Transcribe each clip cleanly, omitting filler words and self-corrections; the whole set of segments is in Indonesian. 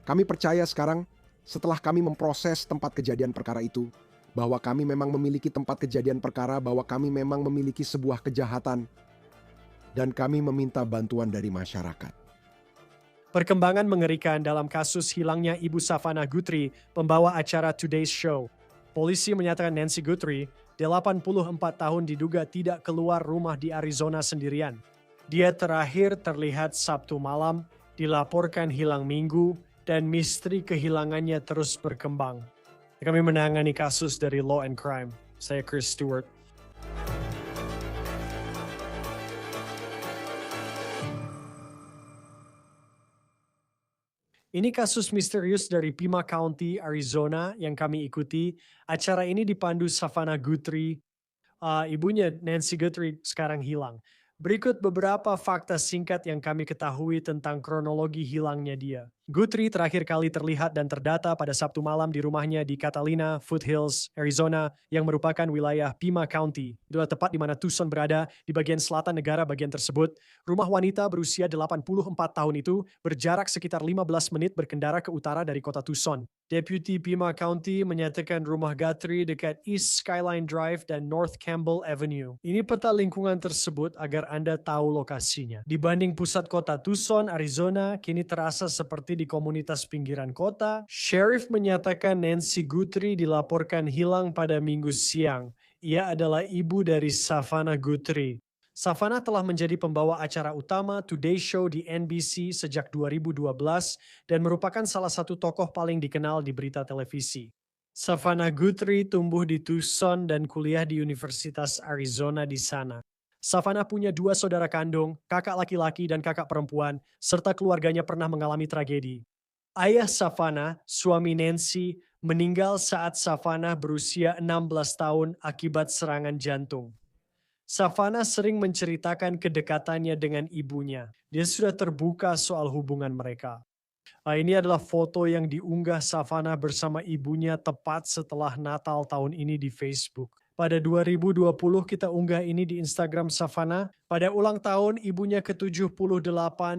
Kami percaya sekarang, setelah kami memproses tempat kejadian perkara itu, bahwa kami memang memiliki tempat kejadian perkara, bahwa kami memang memiliki sebuah kejahatan, dan kami meminta bantuan dari masyarakat. Perkembangan mengerikan dalam kasus hilangnya Ibu Savannah Guthrie, pembawa acara Today's Show. Polisi menyatakan Nancy Guthrie, 84 tahun, diduga tidak keluar rumah di Arizona sendirian. Dia terakhir terlihat Sabtu malam, dilaporkan hilang Minggu, dan misteri kehilangannya terus berkembang. Kami menangani kasus dari Law and Crime. Saya Chris Stewart. Ini kasus misterius dari Pima County, Arizona yang kami ikuti. Acara ini dipandu Savannah Guthrie. Ibunya Nancy Guthrie sekarang hilang. Berikut beberapa fakta singkat yang kami ketahui tentang kronologi hilangnya dia. Guthrie terakhir kali terlihat dan terdata pada Sabtu malam di rumahnya di Catalina, Foothills, Arizona, yang merupakan wilayah Pima County. Itulah tepat di mana Tucson berada, di bagian selatan negara bagian tersebut. Rumah wanita berusia 84 tahun itu berjarak sekitar 15 menit berkendara ke utara dari kota Tucson. Deputi Pima County menyatakan rumah Guthrie dekat East Skyline Drive dan North Campbell Avenue. Ini peta lingkungan tersebut agar Anda tahu lokasinya. Dibanding pusat kota Tucson, Arizona, kini terasa seperti di komunitas pinggiran kota. Sheriff menyatakan Nancy Guthrie dilaporkan hilang pada Minggu siang. Ia adalah ibu dari Savannah Guthrie. Savannah telah menjadi pembawa acara utama Today Show di NBC sejak 2012 dan merupakan salah satu tokoh paling dikenal di berita televisi. Savannah Guthrie tumbuh di Tucson dan kuliah di Universitas Arizona di sana. Savannah punya 2 saudara kandung, kakak laki-laki dan kakak perempuan, serta keluarganya pernah mengalami tragedi. Ayah Savannah, suami Nancy, meninggal saat Savannah berusia 16 tahun akibat serangan jantung. Savannah sering menceritakan kedekatannya dengan ibunya. Dia sudah terbuka soal hubungan mereka. Ini adalah foto yang diunggah Savannah bersama ibunya tepat setelah Natal tahun ini di Facebook. Pada 2020 kita unggah ini di Instagram Savannah. Pada ulang tahun ibunya ke-78,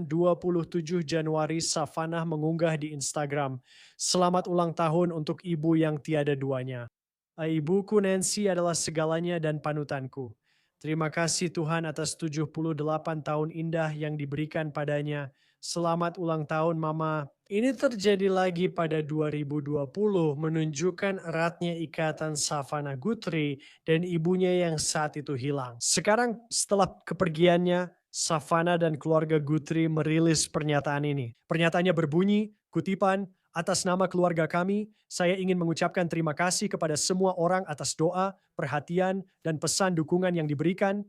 27 Januari, Savannah mengunggah di Instagram. Selamat ulang tahun untuk ibu yang tiada duanya. Ibuku Nancy adalah segalanya dan panutanku. Terima kasih Tuhan atas 78 tahun indah yang diberikan padanya. Selamat ulang tahun Mama. Ini terjadi lagi pada 2020 menunjukkan eratnya ikatan Savannah Guthrie dan ibunya yang saat itu hilang. Sekarang setelah kepergiannya, Savannah dan keluarga Guthrie merilis pernyataan ini. Pernyataannya berbunyi, kutipan, atas nama keluarga kami, saya ingin mengucapkan terima kasih kepada semua orang atas doa, perhatian, dan pesan dukungan yang diberikan.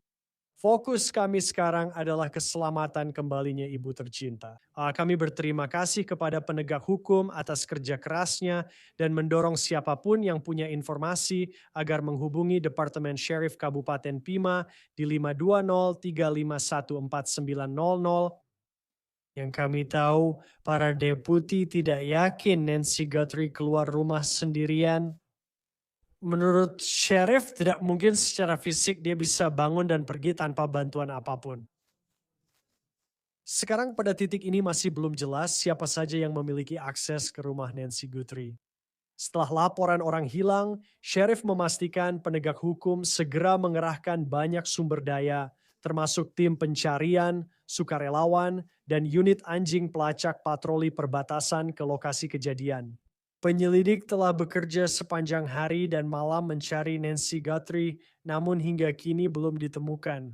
Fokus kami sekarang adalah keselamatan kembalinya ibu tercinta. Kami berterima kasih kepada penegak hukum atas kerja kerasnya dan mendorong siapapun yang punya informasi agar menghubungi Departemen Sheriff Kabupaten Pima di 520-351-4900. Yang kami tahu, para deputi tidak yakin Nancy Guthrie keluar rumah sendirian. Menurut sheriff, tidak mungkin secara fisik dia bisa bangun dan pergi tanpa bantuan apapun. Sekarang pada titik ini masih belum jelas siapa saja yang memiliki akses ke rumah Nancy Guthrie. Setelah laporan orang hilang, sheriff memastikan penegak hukum segera mengerahkan banyak sumber daya, termasuk tim pencarian, sukarelawan, dan unit anjing pelacak patroli perbatasan ke lokasi kejadian. Penyelidik telah bekerja sepanjang hari dan malam mencari Nancy Guthrie, namun hingga kini belum ditemukan.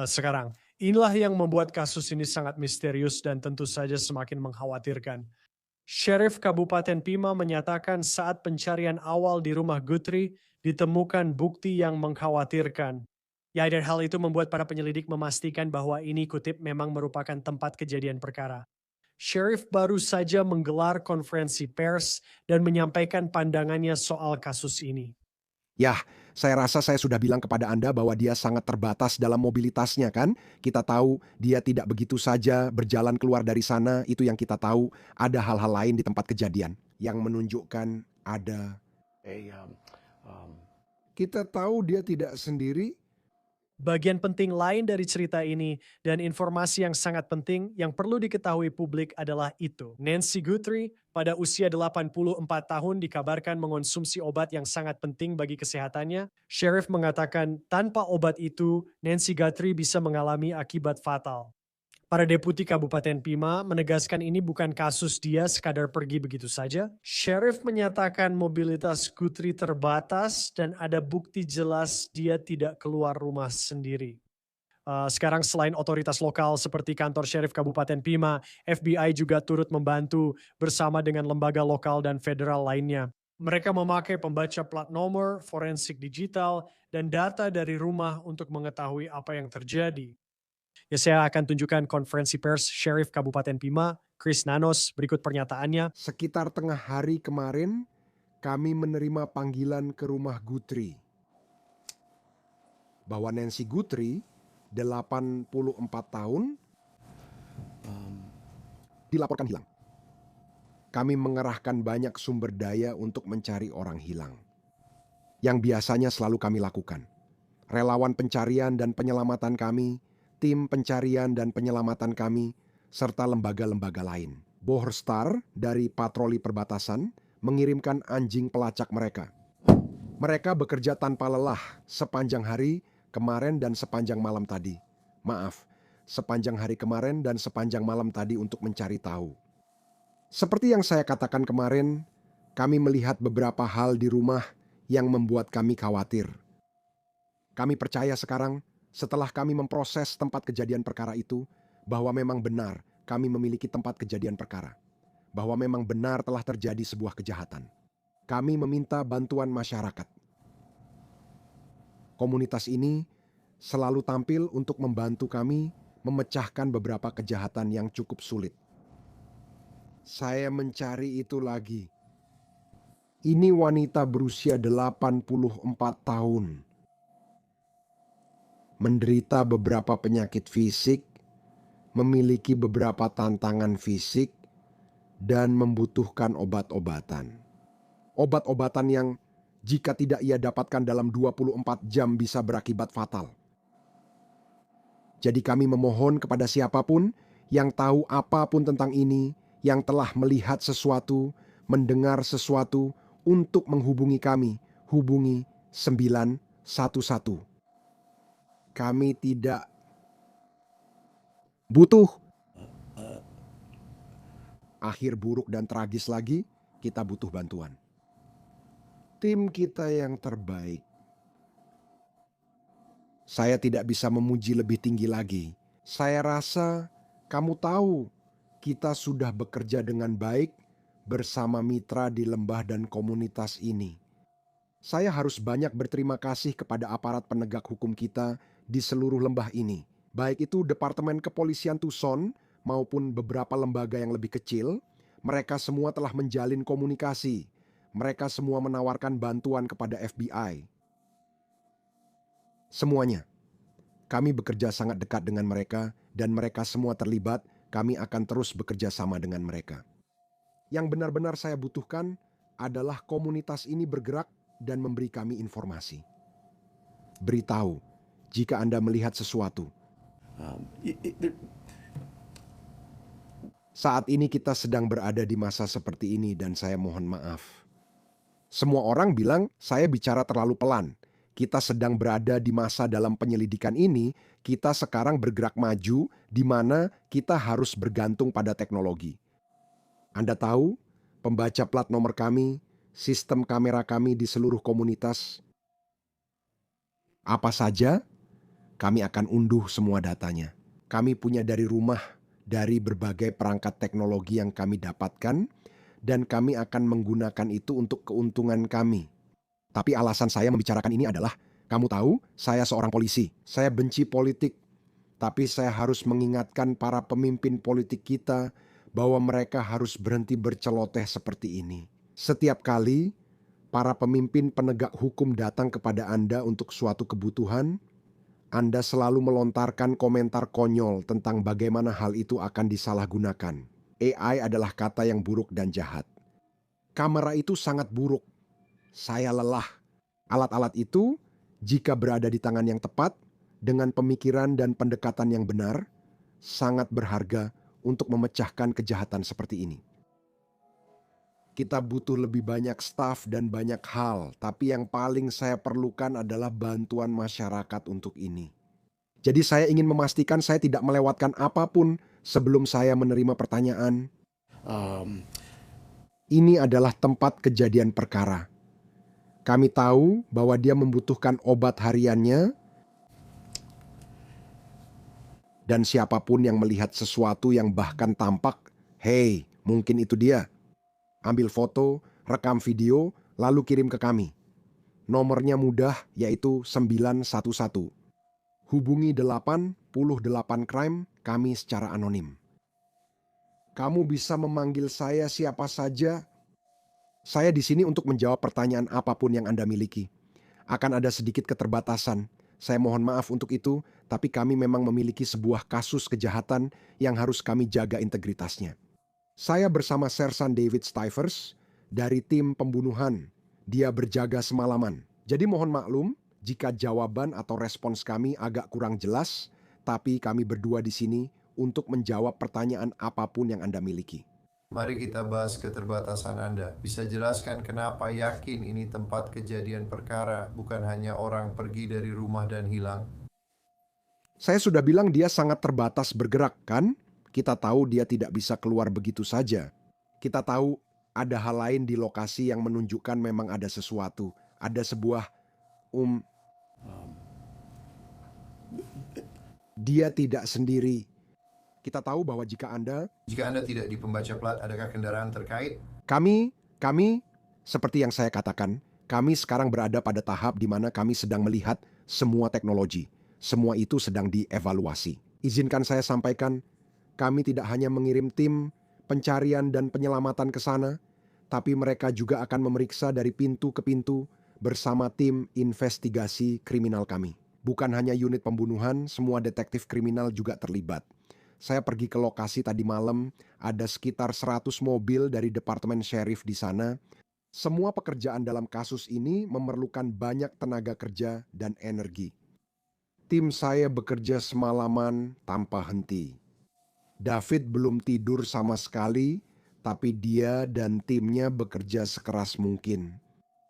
Sekarang, inilah yang membuat kasus ini sangat misterius dan tentu saja semakin mengkhawatirkan. Sheriff Kabupaten Pima menyatakan saat pencarian awal di rumah Guthrie ditemukan bukti yang mengkhawatirkan. Ya, dan hal itu membuat para penyelidik memastikan bahwa ini kutip memang merupakan tempat kejadian perkara. Sheriff baru saja menggelar konferensi pers dan menyampaikan pandangannya soal kasus ini. Yah, saya rasa saya sudah bilang kepada Anda bahwa dia sangat terbatas dalam mobilitasnya kan? Kita tahu dia tidak begitu saja berjalan keluar dari sana, itu yang kita tahu. Ada hal-hal lain di tempat kejadian yang menunjukkan ada... Kita tahu dia tidak sendiri. Bagian penting lain dari cerita ini dan informasi yang sangat penting yang perlu diketahui publik adalah itu. Nancy Guthrie pada usia 84 tahun dikabarkan mengonsumsi obat yang sangat penting bagi kesehatannya. Sheriff mengatakan tanpa obat itu Nancy Guthrie bisa mengalami akibat fatal. Para deputi Kabupaten Pima menegaskan ini bukan kasus dia sekadar pergi begitu saja. Sheriff menyatakan mobilitas Guthrie terbatas dan ada bukti jelas dia tidak keluar rumah sendiri. Sekarang selain otoritas lokal seperti kantor Sheriff Kabupaten Pima, FBI juga turut membantu bersama dengan lembaga lokal dan federal lainnya. Mereka memakai pembaca plat nomor, forensik digital, dan data dari rumah untuk mengetahui apa yang terjadi. Ya, saya akan tunjukkan konferensi pers Sheriff Kabupaten Pima, Chris Nanos, berikut pernyataannya. Sekitar tengah hari kemarin, kami menerima panggilan ke rumah Guthrie bahwa Nancy Guthrie, 84 tahun, dilaporkan hilang. Kami mengerahkan banyak sumber daya untuk mencari orang hilang. Yang biasanya selalu kami lakukan. Relawan pencarian dan penyelamatan kami, tim pencarian dan penyelamatan kami, serta lembaga-lembaga lain. Bohrstar dari patroli perbatasan mengirimkan anjing pelacak mereka. Mereka bekerja tanpa lelah sepanjang hari kemarin dan sepanjang malam tadi. Maaf, sepanjang hari kemarin dan sepanjang malam tadi untuk mencari tahu. Seperti yang saya katakan kemarin, kami melihat beberapa hal di rumah yang membuat kami khawatir. Kami percaya sekarang, setelah kami memproses tempat kejadian perkara itu, bahwa memang benar kami memiliki tempat kejadian perkara. Bahwa memang benar telah terjadi sebuah kejahatan. Kami meminta bantuan masyarakat. Komunitas ini selalu tampil untuk membantu kami memecahkan beberapa kejahatan yang cukup sulit. Saya mencari itu lagi. Ini wanita berusia 84 tahun. Menderita beberapa penyakit fisik, memiliki beberapa tantangan fisik, dan membutuhkan obat-obatan. Obat-obatan yang jika tidak ia dapatkan dalam 24 jam bisa berakibat fatal. Jadi kami memohon kepada siapapun yang tahu apapun tentang ini, yang telah melihat sesuatu, mendengar sesuatu, untuk menghubungi kami. Hubungi 911. Kami tidak butuh akhir buruk dan tragis lagi, kita butuh bantuan. Tim kita yang terbaik. Saya tidak bisa memuji lebih tinggi lagi. Saya rasa kamu tahu kita sudah bekerja dengan baik bersama mitra di lembah dan komunitas ini. Saya harus banyak berterima kasih kepada aparat penegak hukum kita di seluruh lembah ini. Baik itu Departemen Kepolisian Tucson maupun beberapa lembaga yang lebih kecil, mereka semua telah menjalin komunikasi. Mereka semua menawarkan bantuan kepada FBI. Semuanya. Kami bekerja sangat dekat dengan mereka dan mereka semua terlibat. Kami akan terus bekerja sama dengan mereka. Yang benar-benar saya butuhkan adalah komunitas ini bergerak dan memberi kami informasi. Beritahu jika Anda melihat sesuatu. Saat ini kita sedang berada di masa seperti ini dan saya mohon maaf. Semua orang bilang saya bicara terlalu pelan. Kita sedang berada di masa dalam penyelidikan ini, kita sekarang bergerak maju di mana kita harus bergantung pada teknologi. Anda tahu, pembaca plat nomor kami, sistem kamera kami di seluruh komunitas. Apa saja, kami akan unduh semua datanya. Kami punya dari rumah, dari berbagai perangkat teknologi yang kami dapatkan, dan kami akan menggunakan itu untuk keuntungan kami. Tapi alasan saya membicarakan ini adalah, kamu tahu, saya seorang polisi. Saya benci politik, tapi saya harus mengingatkan para pemimpin politik kita bahwa mereka harus berhenti berceloteh seperti ini. Setiap kali para pemimpin penegak hukum datang kepada Anda untuk suatu kebutuhan, Anda selalu melontarkan komentar konyol tentang bagaimana hal itu akan disalahgunakan. AI adalah kata yang buruk dan jahat. Kamera itu sangat buruk. Saya lelah. Alat-alat itu, jika berada di tangan yang tepat, dengan pemikiran dan pendekatan yang benar, sangat berharga untuk memecahkan kejahatan seperti ini. Kita butuh lebih banyak staf dan banyak hal, tapi yang paling saya perlukan adalah bantuan masyarakat untuk ini. Jadi saya ingin memastikan saya tidak melewatkan apapun sebelum saya menerima pertanyaan. Ini adalah tempat kejadian perkara. Kami tahu bahwa dia membutuhkan obat hariannya, dan siapapun yang melihat sesuatu yang bahkan tampak, "Hey, mungkin itu dia." Ambil foto, rekam video, lalu kirim ke kami. Nomornya mudah, yaitu 911. Hubungi 88 Crime kami secara anonim. Kamu bisa memanggil saya siapa saja. Saya di sini untuk menjawab pertanyaan apapun yang Anda miliki. Akan ada sedikit keterbatasan. Saya mohon maaf untuk itu, tapi kami memang memiliki sebuah kasus kejahatan yang harus kami jaga integritasnya. Saya bersama Sersan David Stivers dari tim pembunuhan. Dia berjaga semalaman. Jadi mohon maklum jika jawaban atau respons kami agak kurang jelas, tapi kami berdua di sini untuk menjawab pertanyaan apapun yang Anda miliki. Mari kita bahas keterbatasan Anda. Bisa jelaskan kenapa yakin ini tempat kejadian perkara, bukan hanya orang pergi dari rumah dan hilang? Saya sudah bilang dia sangat terbatas bergerak, kan? Kita tahu dia tidak bisa keluar begitu saja. Kita tahu ada hal lain di lokasi yang menunjukkan memang ada sesuatu. Ada sebuah dia tidak sendiri. Kita tahu bahwa jika Anda tidak di pembaca plat, adakah kendaraan terkait? Kami, seperti yang saya katakan, kami sekarang berada pada tahap di mana kami sedang melihat semua teknologi. Semua itu sedang dievaluasi. Izinkan saya sampaikan, kami tidak hanya mengirim tim pencarian dan penyelamatan ke sana, tapi mereka juga akan memeriksa dari pintu ke pintu bersama tim investigasi kriminal kami. Bukan hanya unit pembunuhan, semua detektif kriminal juga terlibat. Saya pergi ke lokasi tadi malam, ada sekitar 100 mobil dari Departemen Sheriff di sana. Semua pekerjaan dalam kasus ini memerlukan banyak tenaga kerja dan energi. Tim saya bekerja semalaman tanpa henti. David belum tidur sama sekali, tapi dia dan timnya bekerja sekeras mungkin.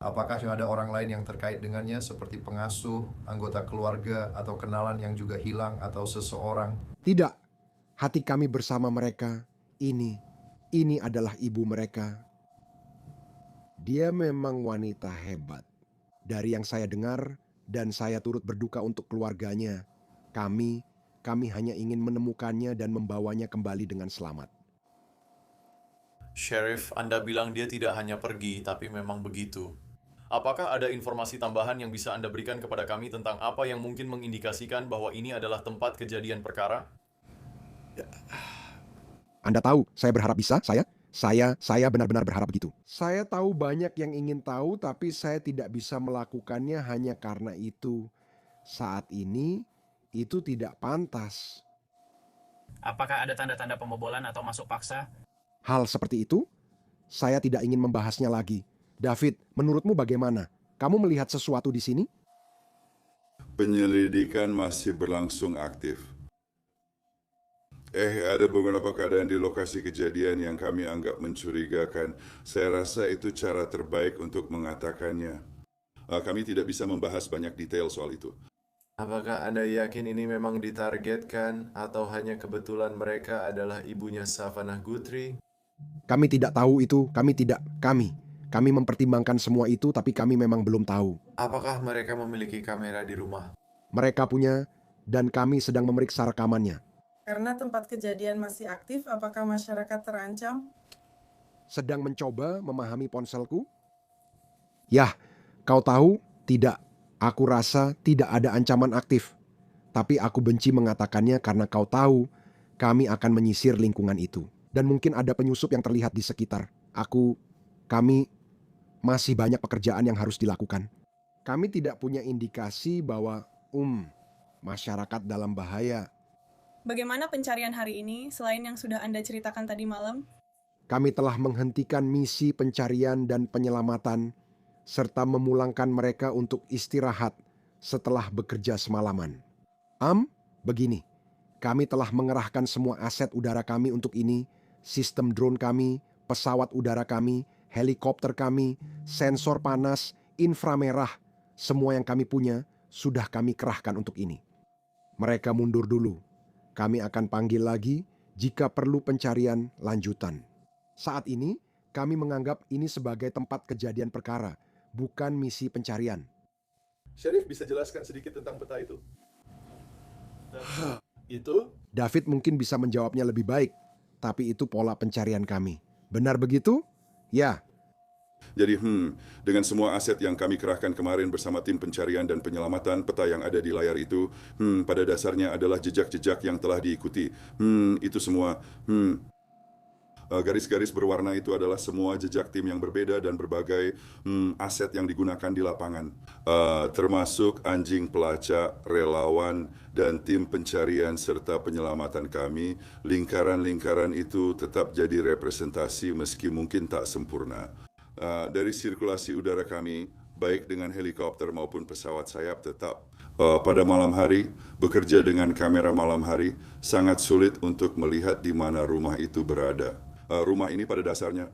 Apakah ada orang lain yang terkait dengannya seperti pengasuh, anggota keluarga, atau kenalan yang juga hilang atau seseorang? Tidak, hati kami bersama mereka. Ini adalah ibu mereka. Dia memang wanita hebat. Dari yang saya dengar, dan saya turut berduka untuk keluarganya. Kami hanya ingin menemukannya dan membawanya kembali dengan selamat. Sheriff, Anda bilang dia tidak hanya pergi, tapi memang begitu. Apakah ada informasi tambahan yang bisa Anda berikan kepada kami tentang apa yang mungkin mengindikasikan bahwa ini adalah tempat kejadian perkara? Anda tahu, saya berharap bisa, saya benar-benar berharap begitu. Saya tahu banyak yang ingin tahu, tapi saya tidak bisa melakukannya hanya karena itu. Saat ini, itu tidak pantas. Apakah ada tanda-tanda pembobolan atau masuk paksa? Hal seperti itu, saya tidak ingin membahasnya lagi. David, menurutmu bagaimana? Kamu melihat sesuatu di sini? Penyelidikan masih berlangsung aktif. Ada beberapa keadaan di lokasi kejadian yang kami anggap mencurigakan. Saya rasa itu cara terbaik untuk mengatakannya. Kami tidak bisa membahas banyak detail soal itu. Apakah Anda yakin ini memang ditargetkan atau hanya kebetulan mereka adalah ibunya Savannah Guthrie? Kami tidak tahu itu, Kami mempertimbangkan semua itu, tapi kami memang belum tahu. Apakah mereka memiliki kamera di rumah? Mereka punya, dan kami sedang memeriksa rekamannya. Karena tempat kejadian masih aktif, apakah masyarakat terancam? Sedang mencoba memahami ponselku? Yah, kau tahu, tidak. Aku rasa tidak ada ancaman aktif. Tapi aku benci mengatakannya karena kau tahu, kami akan menyisir lingkungan itu. Dan mungkin ada penyusup yang terlihat di sekitar. Kami masih banyak pekerjaan yang harus dilakukan. Kami tidak punya indikasi bahwa masyarakat dalam bahaya. Bagaimana pencarian hari ini selain yang sudah Anda ceritakan tadi malam? Kami telah menghentikan misi pencarian dan penyelamatan serta memulangkan mereka untuk istirahat setelah bekerja semalaman. Begini, kami telah mengerahkan semua aset udara kami untuk ini, sistem drone kami, pesawat udara kami, helikopter kami, sensor panas, inframerah, semua yang kami punya sudah kami kerahkan untuk ini. Mereka mundur dulu. Kami akan panggil lagi jika perlu pencarian lanjutan. Saat ini, kami menganggap ini sebagai tempat kejadian perkara, bukan misi pencarian. Sheriff bisa jelaskan sedikit tentang peta itu? Itu? David mungkin bisa menjawabnya lebih baik, tapi itu pola pencarian kami. Benar begitu? Ya. Jadi, dengan semua aset yang kami kerahkan kemarin bersama tim pencarian dan penyelamatan, peta yang ada di layar itu, pada dasarnya adalah jejak-jejak yang telah diikuti. Itu semua, garis-garis berwarna itu adalah semua jejak tim yang berbeda dan berbagai aset yang digunakan di lapangan. Termasuk anjing pelacak, relawan, dan tim pencarian serta penyelamatan kami. Lingkaran-lingkaran itu tetap jadi representasi meski mungkin tak sempurna. Dari sirkulasi udara kami, baik dengan helikopter maupun pesawat sayap tetap pada malam hari, bekerja dengan kamera malam hari, sangat sulit untuk melihat di mana rumah itu berada. Rumah ini pada dasarnya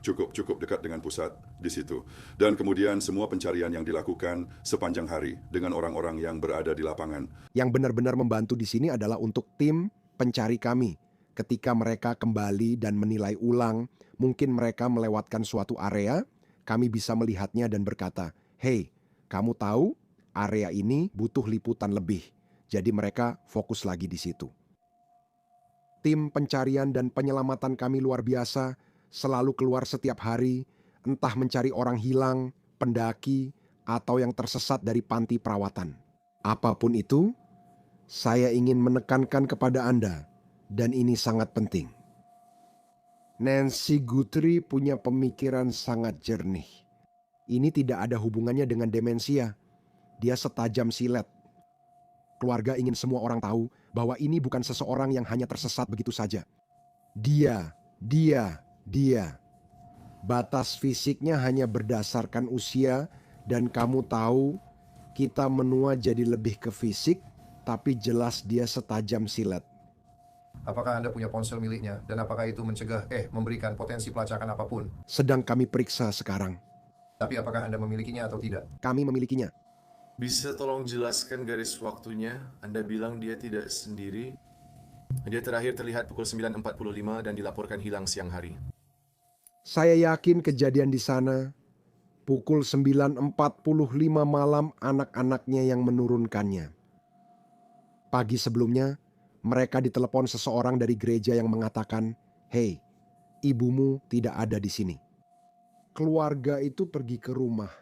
cukup dekat dengan pusat di situ. Dan kemudian semua pencarian yang dilakukan sepanjang hari dengan orang-orang yang berada di lapangan. Yang benar-benar membantu di sini adalah untuk tim pencari kami. Ketika mereka kembali dan menilai ulang, mungkin mereka melewatkan suatu area, kami bisa melihatnya dan berkata, "Hei, kamu tahu area ini butuh liputan lebih." Jadi mereka fokus lagi di situ. Tim pencarian dan penyelamatan kami luar biasa, selalu keluar setiap hari, entah mencari orang hilang, pendaki, atau yang tersesat dari panti perawatan. Apapun itu, saya ingin menekankan kepada Anda, dan ini sangat penting. Nancy Guthrie punya pemikiran sangat jernih. Ini tidak ada hubungannya dengan demensia. Dia setajam silet. Keluarga ingin semua orang tahu bahwa ini bukan seseorang yang hanya tersesat begitu saja. Dia. Batas fisiknya hanya berdasarkan usia, dan kamu tahu kita menua jadi lebih ke fisik, tapi jelas dia setajam silet. Apakah Anda punya ponsel miliknya? Dan apakah itu memberikan potensi pelacakan apapun? Sedang kami periksa sekarang. Tapi apakah Anda memilikinya atau tidak? Kami memilikinya. Bisa tolong jelaskan garis waktunya? Anda bilang dia tidak sendiri. Dia terakhir terlihat pukul 9.45 dan dilaporkan hilang siang hari. Saya yakin kejadian di sana pukul 9.45 malam anak-anaknya yang menurunkannya. Pagi sebelumnya, mereka ditelepon seseorang dari gereja yang mengatakan, "Hei, ibumu tidak ada di sini." Keluarga itu pergi ke rumah.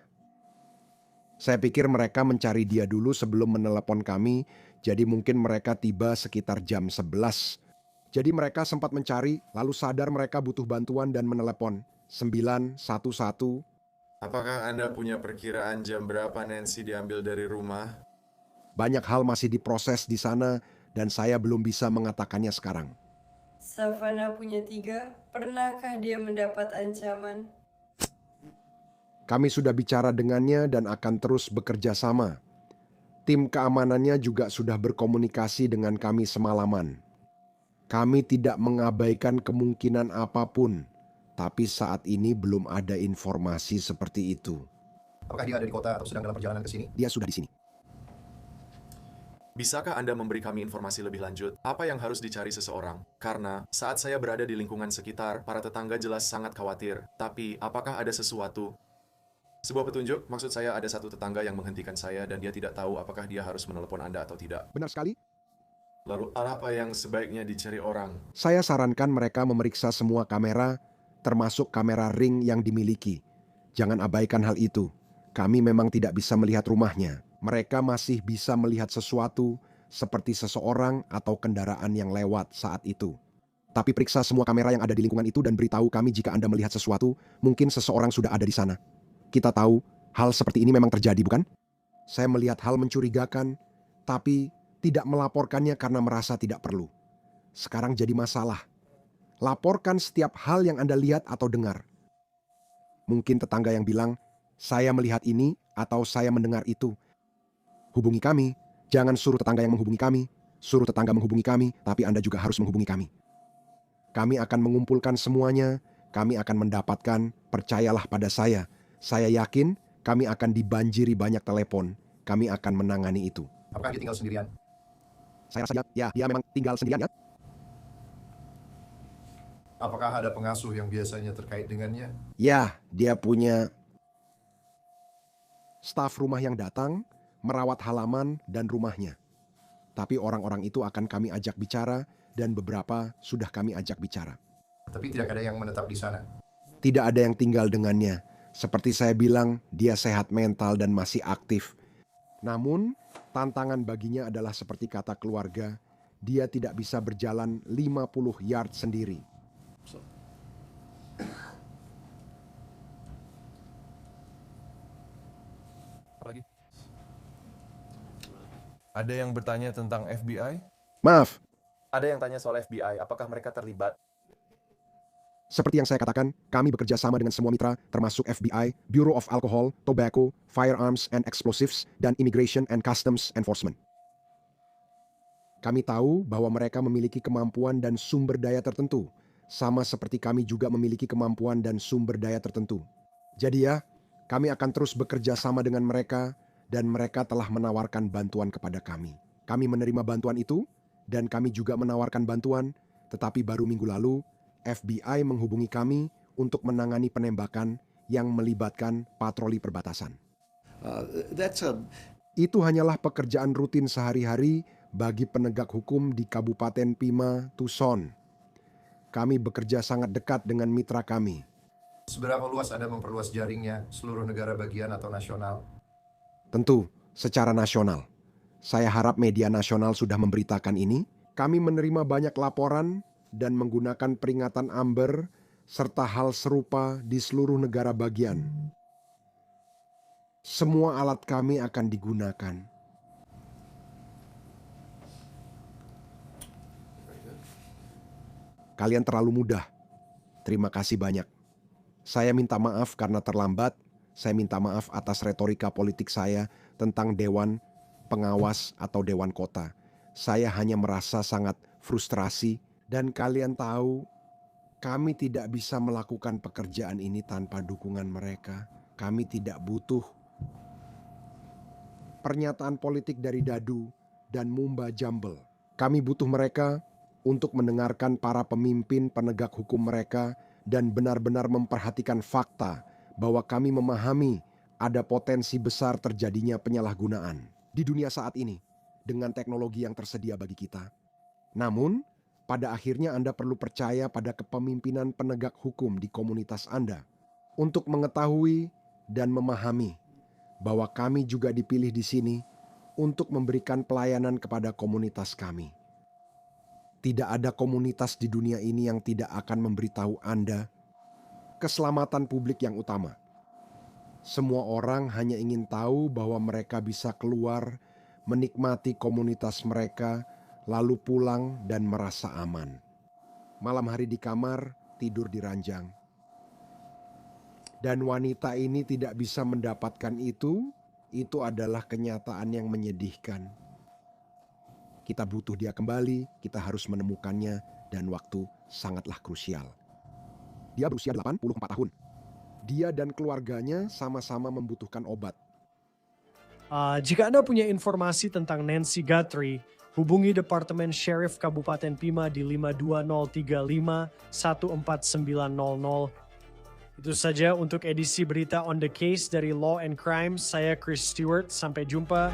Saya pikir mereka mencari dia dulu sebelum menelepon kami, jadi mungkin mereka tiba sekitar jam 11. Jadi mereka sempat mencari, lalu sadar mereka butuh bantuan dan menelepon 911. Apakah Anda punya perkiraan jam berapa Nancy diambil dari rumah? Banyak hal masih diproses di sana dan saya belum bisa mengatakannya sekarang. Savannah punya 3. Pernahkah dia mendapat ancaman? Kami sudah bicara dengannya dan akan terus bekerja sama. Tim keamanannya juga sudah berkomunikasi dengan kami semalaman. Kami tidak mengabaikan kemungkinan apapun, tapi saat ini belum ada informasi seperti itu. Apakah dia ada di kota atau sedang dalam perjalanan ke sini? Dia sudah di sini. Bisakah Anda memberi kami informasi lebih lanjut? Apa yang harus dicari seseorang? Karena saat saya berada di lingkungan sekitar, para tetangga jelas sangat khawatir. Tapi apakah ada sesuatu? Sebuah petunjuk, maksud saya ada satu tetangga yang menghentikan saya dan dia tidak tahu apakah dia harus menelepon Anda atau tidak. Benar sekali. Lalu apa yang sebaiknya dicari orang? Saya sarankan mereka memeriksa semua kamera, termasuk kamera ring yang dimiliki. Jangan abaikan hal itu. Kami memang tidak bisa melihat rumahnya. Mereka masih bisa melihat sesuatu seperti seseorang atau kendaraan yang lewat saat itu. Tapi periksa semua kamera yang ada di lingkungan itu dan beritahu kami jika Anda melihat sesuatu, mungkin seseorang sudah ada di sana. Kita tahu hal seperti ini memang terjadi, bukan? Saya melihat hal mencurigakan, tapi tidak melaporkannya karena merasa tidak perlu. Sekarang jadi masalah. Laporkan setiap hal yang Anda lihat atau dengar. Mungkin tetangga yang bilang, "Saya melihat ini" atau "Saya mendengar itu." Hubungi kami Jangan suruh tetangga yang menghubungi kami. Suruh tetangga menghubungi kami, tapi Anda juga harus menghubungi kami. Kami akan mengumpulkan semuanya. Kami akan mendapatkan, percayalah pada saya. Saya yakin kami akan dibanjiri banyak telepon. Kami akan menangani itu. Apakah dia tinggal sendirian? Saya rasa ya, dia memang tinggal sendirian ya. Apakah ada pengasuh yang biasanya terkait dengannya? Ya, dia punya staf rumah yang datang, merawat halaman dan rumahnya. Tapi orang-orang itu akan kami ajak bicara dan beberapa sudah kami ajak bicara. Tapi tidak ada yang menetap di sana. Tidak ada yang tinggal dengannya. Seperti saya bilang, dia sehat mental dan masih aktif. Namun, tantangan baginya adalah seperti kata keluarga, dia tidak bisa berjalan 50 yard sendiri. Ada yang bertanya tentang FBI? Maaf, Ada yang tanya soal FBI, apakah mereka terlibat? seperti yang saya katakan, kami bekerja sama dengan semua mitra, termasuk FBI, Bureau of Alcohol, Tobacco, Firearms and Explosives, dan Immigration and Customs Enforcement. Kami tahu bahwa mereka memiliki kemampuan dan sumber daya tertentu, sama seperti kami juga memiliki kemampuan dan sumber daya tertentu. Jadi ya, kami akan terus bekerja sama dengan mereka, dan mereka telah menawarkan bantuan kepada kami. Kami menerima bantuan itu, dan kami juga menawarkan bantuan, tetapi baru minggu lalu, FBI menghubungi kami untuk menangani penembakan yang melibatkan patroli perbatasan. Itu hanyalah pekerjaan rutin sehari-hari bagi penegak hukum di Kabupaten Pima, Tucson. Kami bekerja sangat dekat dengan mitra kami. Seberapa luas Anda memperluas jaringnya, seluruh negara bagian atau nasional? Tentu, secara nasional. Saya harap media nasional sudah memberitakan ini. Kami menerima banyak laporan dan menggunakan peringatan Amber serta hal serupa di seluruh negara bagian. Semua alat kami akan digunakan. Kalian terlalu mudah. Terima kasih banyak. Saya minta maaf karena terlambat. Saya minta maaf atas retorika politik saya tentang Dewan Pengawas atau Dewan Kota. Saya hanya merasa sangat frustrasi. Dan kalian tahu, kami tidak bisa melakukan pekerjaan ini tanpa dukungan mereka. Kami tidak butuh pernyataan politik dari Dadu dan Mumba Jumble. Kami butuh mereka untuk mendengarkan para pemimpin penegak hukum mereka dan benar-benar memperhatikan fakta bahwa kami memahami ada potensi besar terjadinya penyalahgunaan di dunia saat ini dengan teknologi yang tersedia bagi kita. Namun, pada akhirnya Anda perlu percaya pada kepemimpinan penegak hukum di komunitas Anda untuk mengetahui dan memahami bahwa kami juga dipilih di sini untuk memberikan pelayanan kepada komunitas kami. Tidak ada komunitas di dunia ini yang tidak akan memberitahu Anda keselamatan publik yang utama. Semua orang hanya ingin tahu bahwa mereka bisa keluar, menikmati komunitas mereka, lalu pulang dan merasa aman. Malam hari di kamar, tidur di ranjang. Dan wanita ini tidak bisa mendapatkan itu adalah kenyataan yang menyedihkan. Kita butuh dia kembali, kita harus menemukannya, dan waktu sangatlah krusial. Dia berusia 84 tahun. Dia dan keluarganya sama-sama membutuhkan obat. Jika Anda punya informasi tentang Nancy Guthrie, hubungi Departemen Sheriff Kabupaten Pima di 52035 14900. Itu saja untuk edisi berita On The Case dari Law and Crime. Saya Chris Stewart. Sampai jumpa.